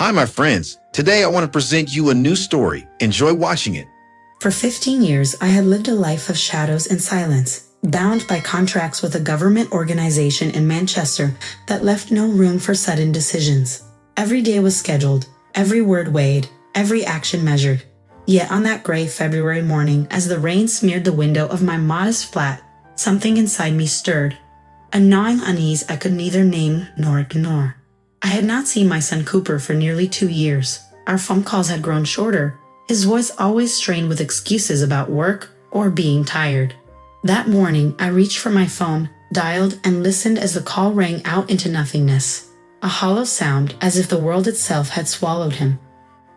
Hi, my friends. Today I want to present you a new story. Enjoy watching it. For 15 years, I had lived a life of shadows and silence, bound by contracts with a government organization in Manchester that left no room for sudden decisions. Every day was scheduled, every word weighed, every action measured. Yet on that gray February morning, as the rain smeared the window of my modest flat, something inside me stirred. A gnawing unease I could neither name nor ignore. I had not seen my son Cooper for nearly 2 years. Our phone calls had grown shorter, his voice always strained with excuses about work or being tired. That morning, I reached for my phone, dialed, and listened as the call rang out into nothingness. A hollow sound, as if the world itself had swallowed him.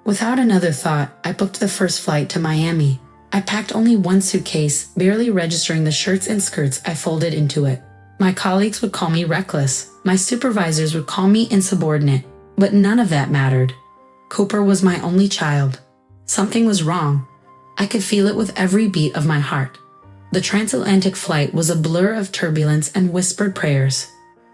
Without another thought, I booked the first flight to Miami. I packed only one suitcase, barely registering the shirts and skirts I folded into it. My colleagues would call me reckless. My supervisors would call me insubordinate. But none of that mattered. Cooper was my only child. Something was wrong. I could feel it with every beat of my heart. The transatlantic flight was a blur of turbulence and whispered prayers.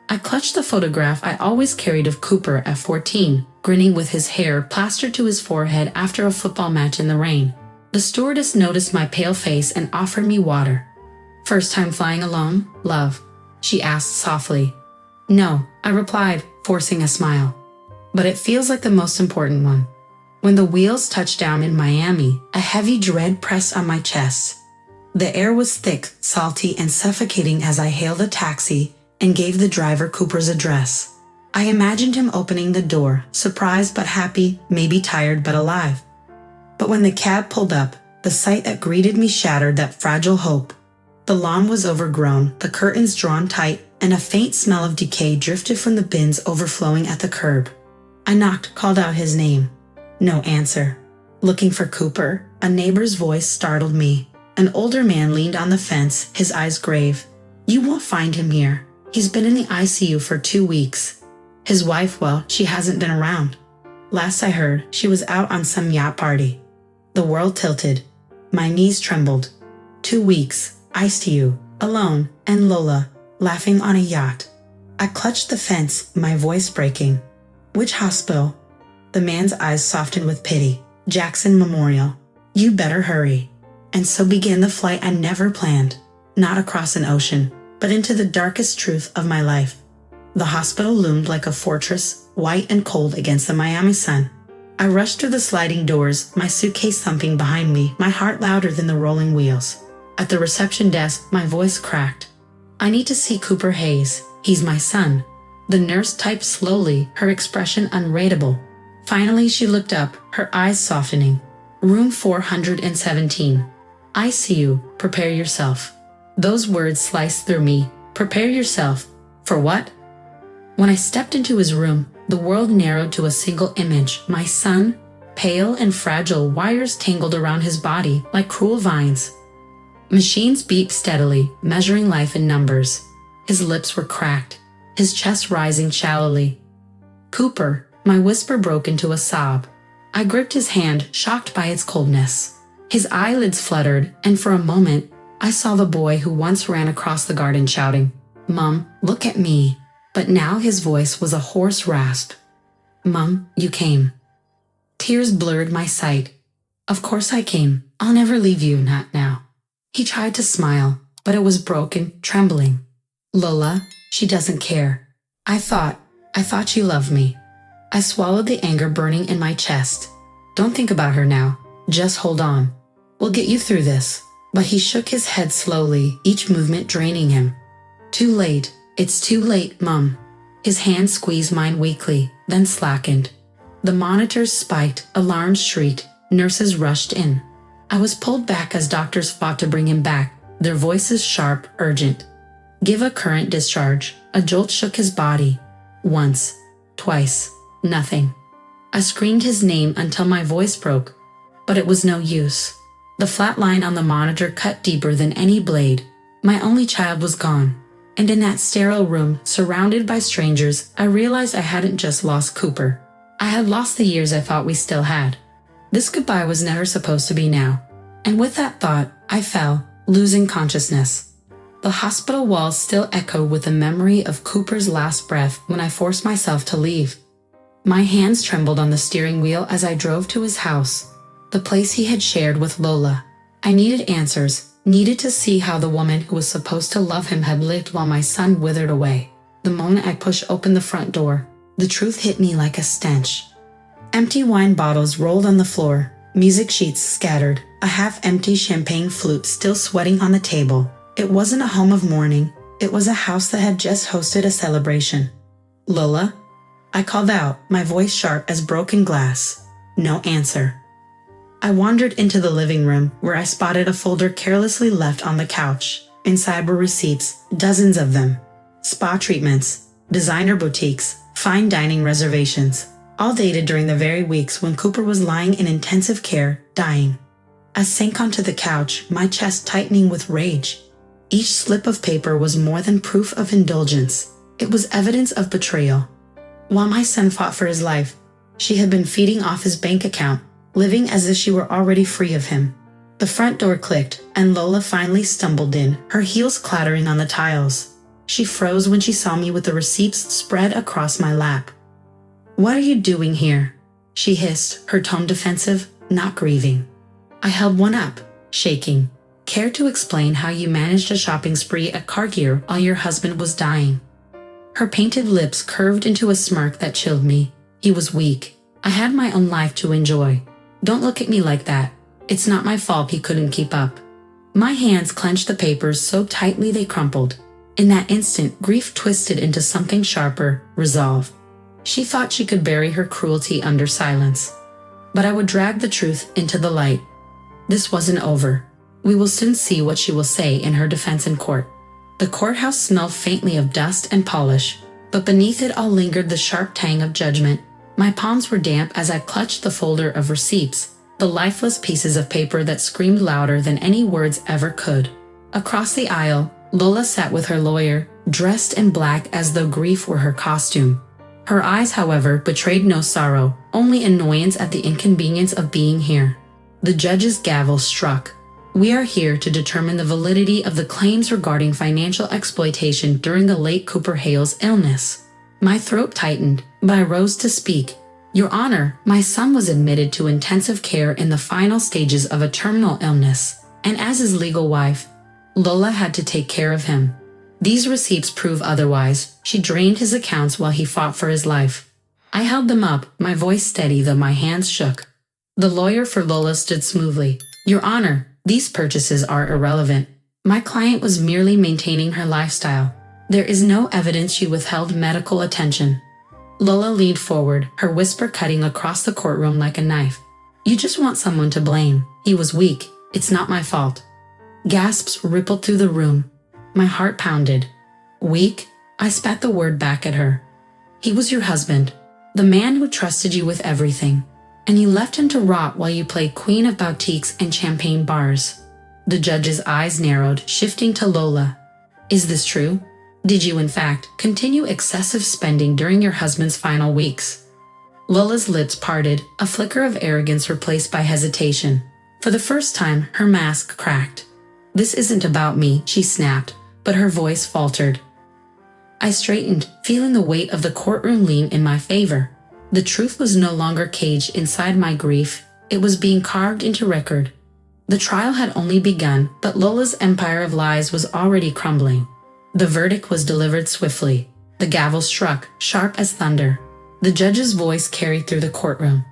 I clutched the photograph I always carried of Cooper at 14, grinning with his hair plastered to his forehead after a football match in the rain. The stewardess noticed my pale face and offered me water. "First time flying alone, love?" she asked softly. "No," I replied, forcing a smile. "But it feels like the most important one." When the wheels touched down in Miami, a heavy dread pressed on my chest. The air was thick, salty, and suffocating as I hailed a taxi and gave the driver Cooper's address. I imagined him opening the door, surprised but happy, maybe tired but alive. But when the cab pulled up, the sight that greeted me shattered that fragile hope. The lawn was overgrown, the curtains drawn tight, and a faint smell of decay drifted from the bins overflowing at the curb. I knocked, called out his name. No answer. Looking for Cooper, a neighbor's voice startled me. An older man leaned on the fence, his eyes grave. "You won't find him here. He's been in the ICU for 2 weeks. His wife, well, she hasn't been around. Last I heard, she was out on some yacht party." The world tilted. My knees trembled. 2 weeks, ICU, alone, and Lola, laughing on a yacht. I clutched the fence, my voice breaking. "Which hospital?" The man's eyes softened with pity. "Jackson Memorial. You better hurry." And so began the flight I never planned. Not across an ocean, but into the darkest truth of my life. The hospital loomed like a fortress, white and cold against the Miami sun. I rushed through the sliding doors, my suitcase thumping behind me, my heart louder than the rolling wheels. At the reception desk, my voice cracked. "I need to see Cooper Hayes. He's my son." The nurse typed slowly, her expression unreadable. Finally, she looked up, her eyes softening. "Room 417. ICU, prepare yourself." Those words sliced through me. Prepare yourself. For what? When I stepped into his room, the world narrowed to a single image. My son, pale and fragile, wires tangled around his body like cruel vines. Machines beeped steadily, measuring life in numbers. His lips were cracked, his chest rising shallowly. "Cooper," my whisper broke into a sob. I gripped his hand, shocked by its coldness. His eyelids fluttered, and for a moment, I saw the boy who once ran across the garden shouting, "Mom, look at me." But now his voice was a hoarse rasp. "Mom, you came." Tears blurred my sight. "Of course I came. I'll never leave you, not now." He tried to smile, but it was broken, trembling. "Lola, she doesn't care. I thought she loved me." I swallowed the anger burning in my chest. "Don't think about her now. Just hold on. We'll get you through this." But he shook his head slowly, each movement draining him. "Too late. It's too late, Mom." His hand squeezed mine weakly, then slackened. The monitors spiked, alarms shrieked, nurses rushed in. I was pulled back as doctors fought to bring him back, their voices sharp, urgent. "Give a current discharge." A jolt shook his body. Once, twice, nothing. I screamed his name until my voice broke, but it was no use. The flat line on the monitor cut deeper than any blade. My only child was gone. And in that sterile room, surrounded by strangers, I realized I hadn't just lost Cooper. I had lost the years I thought we still had. This goodbye was never supposed to be now. And with that thought, I fell, losing consciousness. The hospital walls still echoed with the memory of Cooper's last breath when I forced myself to leave. My hands trembled on the steering wheel as I drove to his house, the place he had shared with Lola. I needed answers, needed to see how the woman who was supposed to love him had lived while my son withered away. The moment I pushed open the front door, the truth hit me like a stench. Empty wine bottles rolled on the floor, music sheets scattered, a half-empty champagne flute still sweating on the table. It wasn't a home of mourning, it was a house that had just hosted a celebration. "Lola?" I called out, my voice sharp as broken glass. No answer. I wandered into the living room, where I spotted a folder carelessly left on the couch. Inside were receipts, dozens of them. Spa treatments, designer boutiques, fine dining reservations, all dated during the very weeks when Cooper was lying in intensive care, dying. I sank onto the couch, my chest tightening with rage. Each slip of paper was more than proof of indulgence. It was evidence of betrayal. While my son fought for his life, she had been feeding off his bank account, living as if she were already free of him. The front door clicked, and Lola finally stumbled in, her heels clattering on the tiles. She froze when she saw me with the receipts spread across my lap. "What are you doing here?" she hissed, her tone defensive, not grieving. I held one up, shaking. "Care to explain how you managed a shopping spree at Cargill while your husband was dying?" Her painted lips curved into a smirk that chilled me. He was weak. I had my own life to enjoy. "Don't look at me like that. It's not my fault he couldn't keep up." My hands clenched the papers so tightly they crumpled. In that instant, grief twisted into something sharper, resolve. She thought she could bury her cruelty under silence. But I would drag the truth into the light. This wasn't over. We will soon see what she will say in her defense in court. The courthouse smelled faintly of dust and polish, but beneath it all lingered the sharp tang of judgment. My palms were damp as I clutched the folder of receipts, the lifeless pieces of paper that screamed louder than any words ever could. Across the aisle, Lola sat with her lawyer, dressed in black as though grief were her costume. Her eyes, however, betrayed no sorrow, only annoyance at the inconvenience of being here. The judge's gavel struck. "We are here to determine the validity of the claims regarding financial exploitation during the late Cooper Hale's illness." My throat tightened, but I rose to speak. "Your Honor, my son was admitted to intensive care in the final stages of a terminal illness, and as his legal wife, Lola had to take care of him. These receipts prove otherwise. She drained his accounts while he fought for his life." I held them up, my voice steady though my hands shook. The lawyer for Lola stood smoothly. "Your Honor, these purchases are irrelevant. My client was merely maintaining her lifestyle. There is no evidence she withheld medical attention." Lola leaned forward, her whisper cutting across the courtroom like a knife. "You just want someone to blame. He was weak. It's not my fault." Gasps rippled through the room. My heart pounded. "Weak?" I spat the word back at her. "He was your husband, the man who trusted you with everything, and you left him to rot while you played queen of boutiques and champagne bars." The judge's eyes narrowed, shifting to Lola. "Is this true? Did you, in fact, continue excessive spending during your husband's final weeks?" Lola's lips parted, a flicker of arrogance replaced by hesitation. For the first time, her mask cracked. "This isn't about me," she snapped, but her voice faltered. I straightened, feeling the weight of the courtroom lean in my favor. The truth was no longer caged inside my grief, it was being carved into record. The trial had only begun, but Lola's empire of lies was already crumbling. The verdict was delivered swiftly. The gavel struck, sharp as thunder. The judge's voice carried through the courtroom.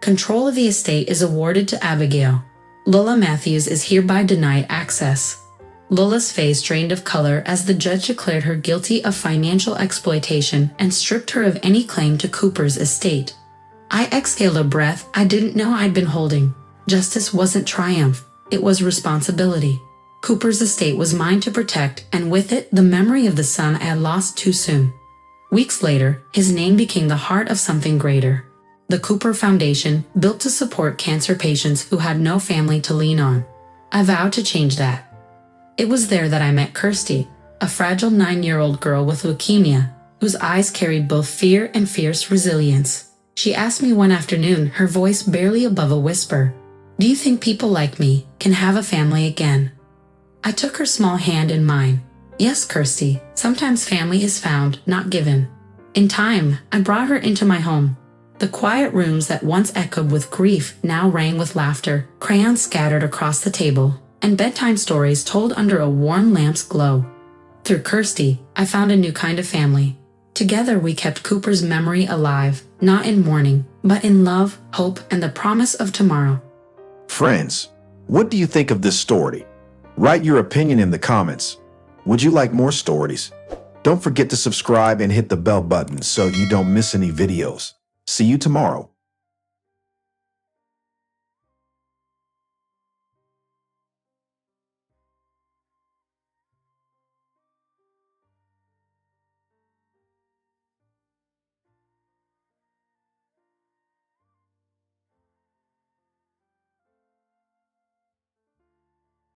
"Control of the estate is awarded to Abigail. Lola Matthews is hereby denied access." Lola's face drained of color as the judge declared her guilty of financial exploitation and stripped her of any claim to Cooper's estate. I exhaled a breath I didn't know I'd been holding. Justice wasn't triumph, it was responsibility. Cooper's estate was mine to protect, and with it, the memory of the son I had lost too soon. Weeks later, his name became the heart of something greater. The Cooper Foundation, built to support cancer patients who had no family to lean on. I vowed to change that. It was there that I met Kirsty, a fragile 9-year-old girl with leukemia, whose eyes carried both fear and fierce resilience. She asked me one afternoon, her voice barely above a whisper, "Do you think people like me can have a family again?" I took her small hand in mine. "Yes, Kirsty, sometimes family is found, not given." In time, I brought her into my home. The quiet rooms that once echoed with grief now rang with laughter, crayons scattered across the table, and bedtime stories told under a warm lamp's glow. Through Kirsty, I found a new kind of family. Together we kept Cooper's memory alive, not in mourning, but in love, hope, and the promise of tomorrow. Friends, what do you think of this story? Write your opinion in the comments. Would you like more stories? Don't forget to subscribe and hit the bell button so you don't miss any videos. See you tomorrow.